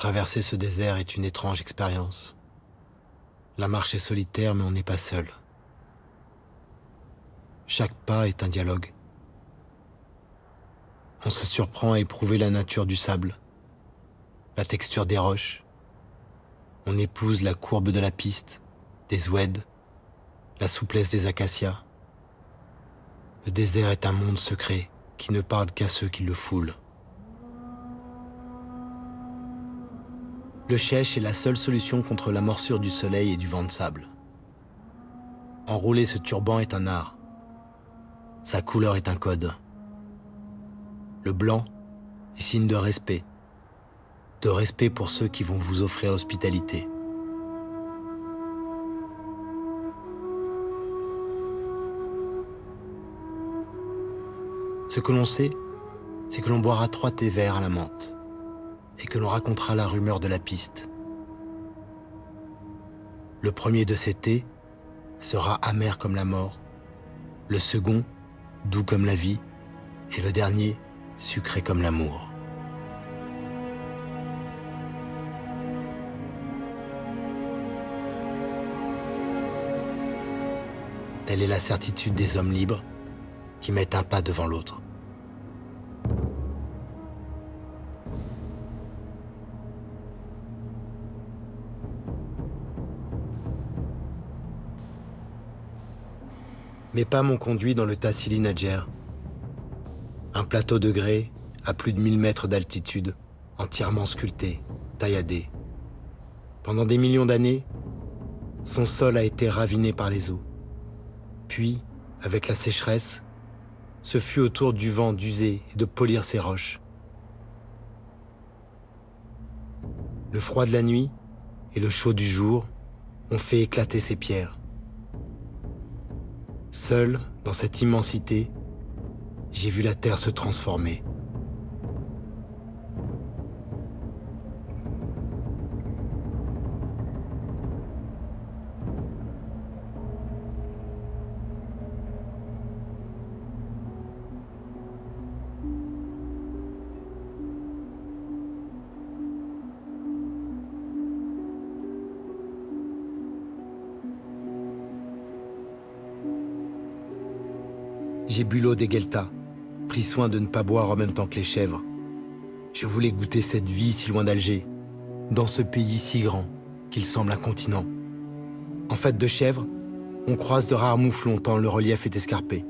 Traverser ce désert est une étrange expérience. La marche est solitaire, mais on n'est pas seul. Chaque pas est un dialogue. On se surprend à éprouver la nature du sable, la texture des roches. On épouse la courbe de la piste, des oueds, la souplesse des acacias. Le désert est un monde secret qui ne parle qu'à ceux qui le foulent. Le chèche est la seule solution contre la morsure du soleil et du vent de sable. Enrouler ce turban est un art. Sa couleur est un code. Le blanc est signe de respect pour ceux qui vont vous offrir l'hospitalité. Ce que l'on sait, c'est que l'on boira 3 thés verts à la menthe et que l'on racontera la rumeur de la piste. Le premier de ces thés sera amer comme la mort, le second doux comme la vie et le dernier sucré comme l'amour. Telle est la certitude des hommes libres qui mettent un pas devant l'autre. Mes pas m'ont conduit dans le Tassili Nadjer, un plateau de grès à plus de 1000 mètres d'altitude, entièrement sculpté, tailladé. Pendant des millions d'années, son sol a été raviné par les eaux. Puis, avec la sécheresse, ce fut au tour du vent d'user et de polir ses roches. Le froid de la nuit et le chaud du jour ont fait éclater ces pierres. Seul, dans cette immensité, j'ai vu la terre se transformer. J'ai bu l'eau des Gueltas, pris soin de ne pas boire en même temps que les chèvres. Je voulais goûter cette vie si loin d'Alger, dans ce pays si grand qu'il semble un continent. En fait de chèvres, on croise de rares mouflons tant le relief est escarpé.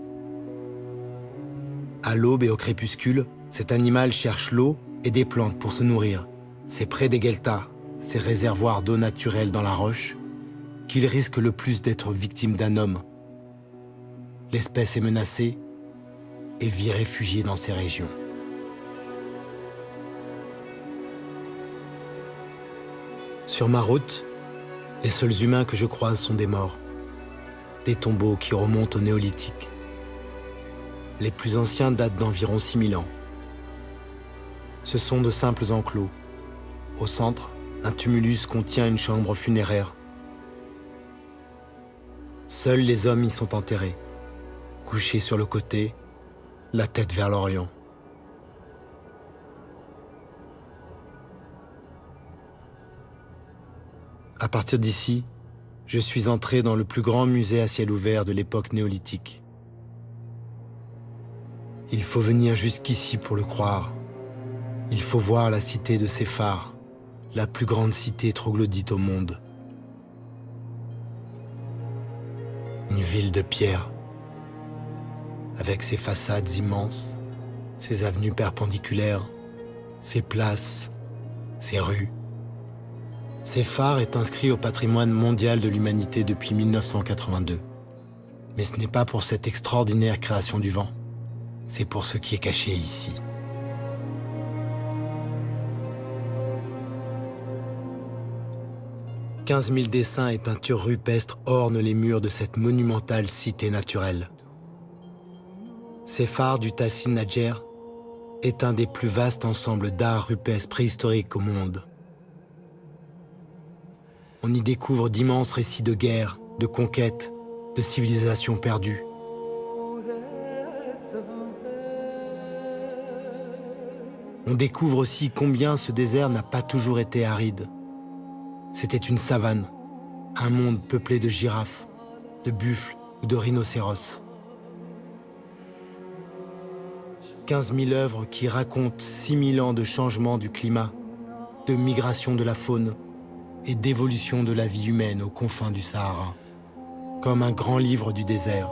À l'aube et au crépuscule, cet animal cherche l'eau et des plantes pour se nourrir. C'est près des Gueltas, ces réservoirs d'eau naturelle dans la roche, qu'il risque le plus d'être victime d'un homme. L'espèce est menacée et vit réfugiée dans ces régions. Sur ma route, les seuls humains que je croise sont des morts, des tombeaux qui remontent au néolithique. Les plus anciens datent d'environ 6000 ans. Ce sont de simples enclos. Au centre, un tumulus contient une chambre funéraire. Seuls les hommes y sont enterrés, couchés sur le côté, la tête vers l'Orient. À partir d'ici, je suis entré dans le plus grand musée à ciel ouvert de l'époque néolithique. Il faut venir jusqu'ici pour le croire. Il faut voir la cité de Séphar, la plus grande cité troglodyte au monde. Une ville de pierre, avec ses façades immenses, ses avenues perpendiculaires, ses places, ses rues. Séphar est inscrit au patrimoine mondial de l'humanité depuis 1982. Mais ce n'est pas pour cette extraordinaire création du vent, c'est pour ce qui est caché ici. « 15 000 dessins et peintures rupestres ornent les murs de cette monumentale cité naturelle. Séphar du Tassili Nadjer est un des plus vastes ensembles d'art rupestre préhistorique au monde. On y découvre d'immenses récits de guerre, de conquêtes, de civilisations perdues. « On découvre aussi combien ce désert n'a pas toujours été aride. C'était une savane, un monde peuplé de girafes, de buffles ou de rhinocéros. 15 000 œuvres qui racontent 6 000 ans de changement du climat, de migration de la faune et d'évolution de la vie humaine aux confins du Sahara, comme un grand livre du désert.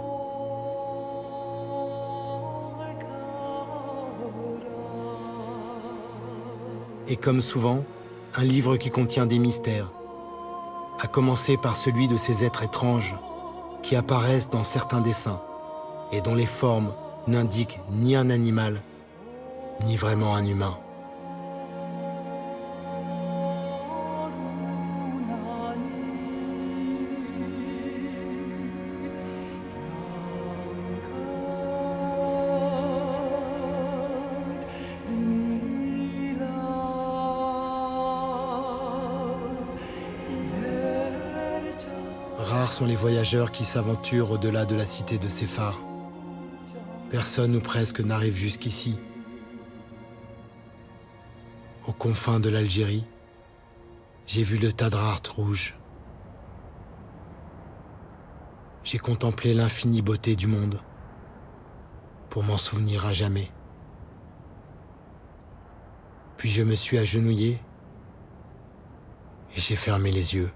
Et comme souvent, un livre qui contient des mystères, à commencer par celui de ces êtres étranges qui apparaissent dans certains dessins et dont les formes n'indiquent ni un animal, ni vraiment un humain. Rares sont les voyageurs qui s'aventurent au-delà de la cité de Séphar. Personne ou presque n'arrive jusqu'ici. Aux confins de l'Algérie, j'ai vu le Tadrart rouge. J'ai contemplé l'infinie beauté du monde pour m'en souvenir à jamais. Puis je me suis agenouillé et j'ai fermé les yeux.